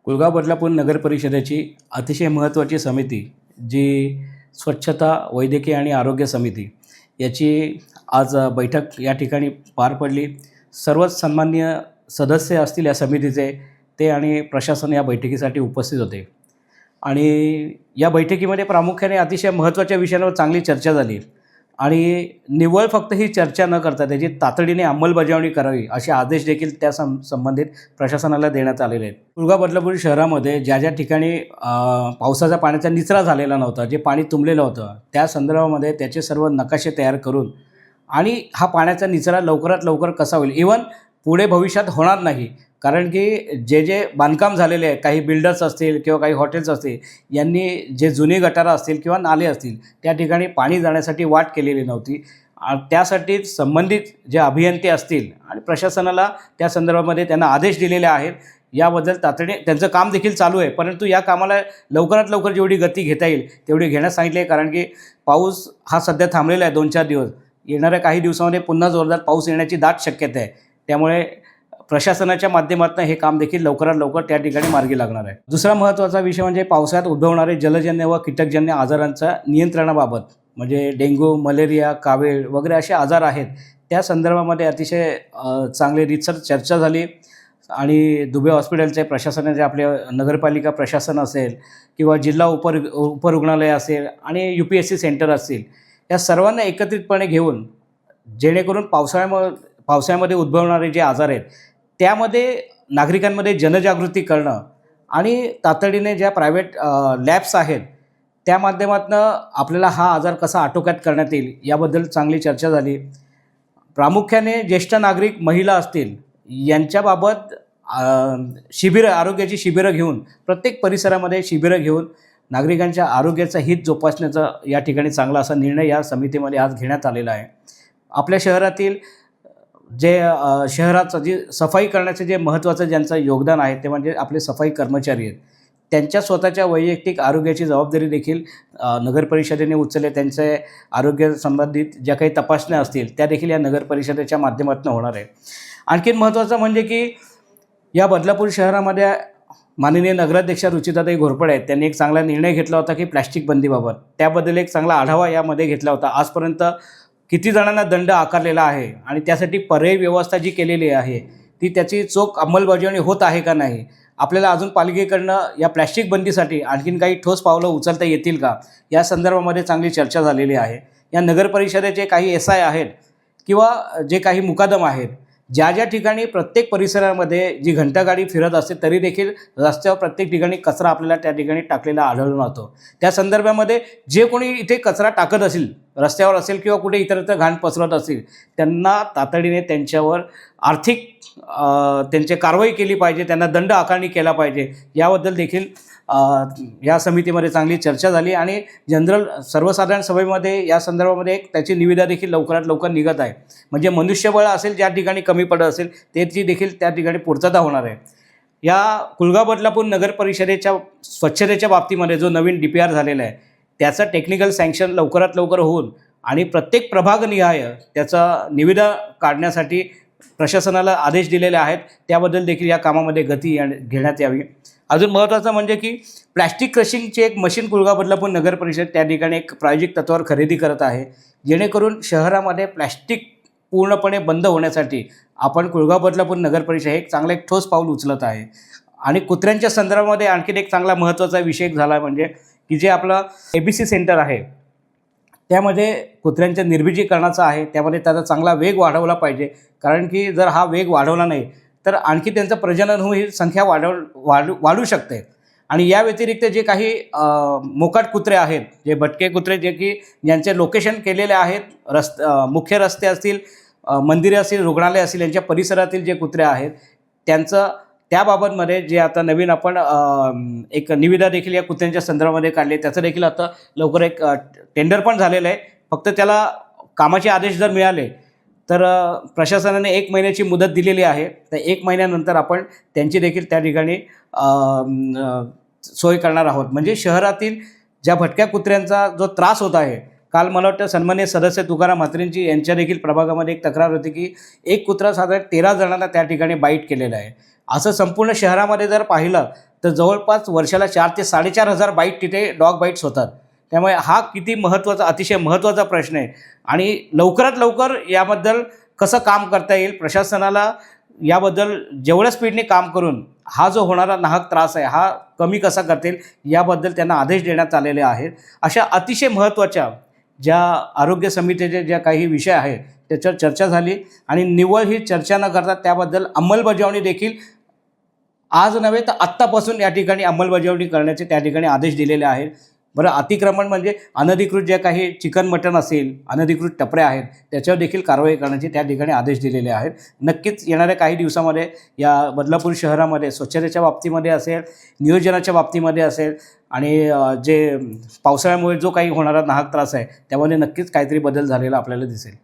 कुळगाव बदलापूर नगर परिषदेची अतिशय महत्त्वाची समिती जी स्वच्छता, वैद्यकीय आणि आरोग्य समिती याची आज बैठक या ठिकाणी पार पडली। सर्वच सन्माननीय सदस्य असतील या समितीचे ते आणि प्रशासन या बैठकीसाठी उपस्थित होते आणि या बैठकीमध्ये प्रामुख्याने अतिशय महत्त्वाच्या विषयांवर चांगली चर्चा झाली आणि निव्वळ फक्त ही चर्चा न करता त्याची तातडीने अंमलबजावणी करावी असे आदेश देखील त्या संबंधित प्रशासनाला देण्यात आलेले आहेत। कुळगाव बदलापूर शहरामध्ये ज्या ज्या ठिकाणी पावसाचा पाण्याचा निचरा झालेला नव्हता, जे पाणी तुंबलेलं होतं, त्या संदर्भामध्ये त्याचे सर्व नकाशे तयार करून आणि हा पाण्याचा निचरा लवकरात लवकर कसा होईल, इव्हन पुढे भविष्यात होणार नाही, कारण की जे बांधकाम झालेले आहे, काही बिल्डर्स असतील किंवा काही हॉटेल्स असतील, यांनी जे जुने गटारं असतील किंवा नाले असतील त्या ठिकाणी पाणी जाण्यासाठी वाट केलेली नव्हती। त्यासाठी संबंधित जे अभियंते असतील आणि प्रशासनाला त्या संदर्भामध्ये त्यांना आदेश दिलेले आहेत। याबद्दल तातडीने त्यांचं काम देखील चालू आहे, परंतु या कामाला लवकरात लवकर जेवढी गती घेता येईल तेवढी घेण्यास सांगितले आहे, कारण की पाऊस हा सध्या थांबलेला आहे 2-4 दिवस। येणाऱ्या काही दिवसामध्ये पुन्हा जोरदार पाऊस येण्याची दाट शक्यता आहे, त्यामुळे प्रशासनाच्या माध्यमातून हे काम देखील लवकरात लवकर त्या ठिकाणी मार्गी लागणार आहे। दुसरा महत्त्वाचा विषय म्हणजे पावसाळ्यात उद्भवणारे जलजन्य व कीटकजन्य आजारांच्या नियंत्रणाबाबत, म्हणजे डेंग्यू, मलेरिया, कावीळ वगैरे असे आजार आहेत, त्या संदर्भामध्ये अतिशय चांगली रीतसर चर्चा झाली आणि दुबे हॉस्पिटलचे प्रशासनाचे आपले नगरपालिका प्रशासन असेल किंवा जिल्हा उपरुग्णालय असेल आणि UPSC सेंटर असतील, या सर्वांना एकत्रितपणे घेऊन जेणेकरून पावसाळ्यामध्ये उद्भवणारे जे आजार आहेत त्यामध्ये नागरिकांमध्ये जनजागृती करणं आणि तातडीने ज्या प्रायव्हेट लॅब्स आहेत त्या माध्यमातून आपल्याला हा आजार कसा आटोक्यात करण्यात येईल याबद्दल चांगली चर्चा झाली। प्रामुख्याने ज्येष्ठ नागरिक, महिला असतील यांच्याबाबत शिबिरं, आरोग्याची शिबिरं घेऊन प्रत्येक परिसरामध्ये शिबिरं घेऊन नागरिकांच्या आरोग्याचा हित जोपासण्याचा या ठिकाणी चांगला असा निर्णय या समितीमध्ये आज घेण्यात आलेला आहे। आपल्या शहरातील जे शहराचं जी सफाई करण्याचे जे महत्त्वाचं ज्यांचं योगदान आहे ते म्हणजे आपले सफाई कर्मचारी आहेत, त्यांच्या स्वतःच्या वैयक्तिक आरोग्याची जबाबदारी देखील नगर परिषदेने उचलले। त्यांचे आरोग्य संबंधित ज्या काही तपासण्या असतील त्या देखील या नगर परिषदेच्या माध्यमातून होणार आहे। आणखीन महत्त्वाचं म्हणजे की या बदलापूर शहरामध्ये माननीय नगराध्यक्ष रुचिताताई घोरपडे आहेत, त्यांनी एक चांगला निर्णय घेतला होता की प्लॅस्टिक बंदीबाबत, त्याबद्दल एक चांगला आढावा यामध्ये घेतला होता। आजपर्यंत किती जणांना दंड आकारलेला आहे आणि त्यासाठी पर्यायी व्यवस्था जी केलेली आहे ती त्याची चोख अंमलबजावणी होत आहे का नाही, आपल्याला अजून पालिकेकडनं या प्लॅस्टिक बंदीसाठी आणखीन काही ठोस पावलं उचलता येतील का, या संदर्भामध्ये चांगली चर्चा झालेली आहे। या नगर परिषदेचे काही SI आहेत किंवा जे काही मुकादम आहेत, ज्या ज्या ठिकाणी प्रत्येक परिसरामध्ये जी घंटागाडी फिरत असते तरी देखील रस्त्यावर प्रत्येक ठिकाणी कचरा आपल्याला त्या ठिकाणी टाकलेला आढळून येतो, त्या संदर्भामध्ये जे कोणी इथे कचरा टाकत असेल, रस्त्यावर असेल किंवा कुठे इतरत्र घाण पसरवत असेल, त्यांना तातडीने त्यांच्यावर आर्थिक त्यांची कारवाई केली पाहिजे, त्यांना दंड आकारणी केला पाहिजे, याबद्दल देखील या समितीमध्ये चांगली चर्चा झाली आणि सर्वसाधारण सभेमध्ये या संदर्भामध्ये एक त्याची निविदा देखील लवकरात लवकर निघत आहे। म्हणजे मनुष्यबळ असेल ज्या ठिकाणी कमी पडत असेल त्याची देखील त्या ठिकाणी पूर्तता होणार आहे। या कुळगाव बदलापूर नगर परिषदेच्या स्वच्छतेच्या बाबतीमध्ये जो नवीन DPR झालेला आहे त्याचं टेक्निकल सँक्शन लवकरात लवकर होऊन आणि प्रत्येक प्रभागनिहाय त्याचा निविदा काढण्यासाठी प्रशासनाला आदेश दिलेले आहेत, त्याबद्दल देखील या कामामध्ये गती घेण्यात यावी। अजून महत्त्वाचं म्हणजे की प्लॅस्टिक क्रशिंगची एक मशीन कुळगाव बदलापूर नगर परिषद त्या ठिकाणी एक प्रायोजिक तत्त्वावर खरेदी करत आहे, जेणेकरून शहरामध्ये प्लॅस्टिक पूर्णपणे बंद होण्यासाठी आपण कुळगाव बदलापूर नगर परिषद हे एक ठोस पाऊल उचलत आहे। आणि कुत्र्यांच्या संदर्भामध्ये आणखीन एक चांगला महत्त्वाचा विषय झाला म्हणजे की जे आपलं ABC सेंटर आहे त्यामध्ये कुत्र्यांच्या निर्बीजीकरणाचा आहे, त्यामध्ये त्याचा चांगला वेग वाढवला पाहिजे, कारण की जर हा वेग वाढवला नाही तर आणखी त्यांचं प्रजनन होऊन ही संख्या वाढू शकते। आणि या व्यतिरिक्त जे काही मोकाट कुत्रे आहेत, जे भटके कुत्रे, जे की ज्यांचे लोकेशन केलेले आहेत, मुख्य रस्ते असतील, मंदिरे असतील, रुग्णालय असतील, यांच्या परिसरातील जे कुत्रे आहेत त्यांचं त्याबाबतमध्ये जे आता नवीन आपण एक निविदा देखील या कुत्र्यांच्या संदर्भामध्ये काढले, त्याचं देखील आता लवकर एक टेंडर पण झालेलं आहे। फक्त त्याला कामाचे आदेश जर मिळाले तर प्रशासनाने 1 महिन्याची मुदत दिलेली आहे, तर 1 महिन्यानंतर आपण त्यांची देखील त्या ठिकाणी सोय करणार आहोत। म्हणजे शहरातील ज्या भटक्या कुत्र्यांचा जो त्रास होत आहे, काल मला वाटतं सन्माननीय सदस्य तुकाराम म्हात्रेंची यांच्या देखील प्रभागामध्ये एक तक्रार होती की एक कुत्रा साधारण 13 जणांना त्या ठिकाणी बाईट केलेला आहे। असं संपूर्ण शहरामध्ये जर पाहिलं तर जवळपास वर्षाला 4 ते 4,500 बाईट तिथे डॉग बाईट्स होतात. त्यामुळे हा किती महत्त्वाचा, अतिशय महत्त्वाचा प्रश्न आहे आणि लवकरात लवकर याबद्दल कसं काम करता येईल, प्रशासनाला याबद्दल जेवढ्या स्पीडने काम करून हा जो होणारा नाहक त्रास आहे हा कमी कसा करता येईल याबद्दल त्यांना आदेश देण्यात आलेले आहेत. अशा अतिशय महत्त्वाच्या ज्या आरोग्य समितीचे ज्या काही विषय आहेत त्याच्यावर चर्चा झाली आणि निव्वळ ही चर्चा न करता त्याबद्दल अंमलबजावणी देखील आज नव्हे तर आत्तापासून या ठिकाणी अंमलबजावणी करण्याचे त्या ठिकाणी आदेश दिलेले आहेत. बरं, अतिक्रमण म्हणजे अनधिकृत जे काही चिकन मटण असेल, अनधिकृत टपऱ्या आहेत त्याच्यावर देखील कारवाई करण्याचे त्या ठिकाणी आदेश दिलेले आहेत. नक्कीच येणाऱ्या काही दिवसामध्ये या बदलापूर शहरामध्ये स्वच्छतेच्या बाबतीमध्ये असेल, नियोजनाच्या बाबतीमध्ये असेल आणि जे पावसाळ्यामुळे जो काही होणारा नाहक त्रास आहे त्यामध्ये नक्कीच काहीतरी बदल झालेला आपल्याला दिसेल.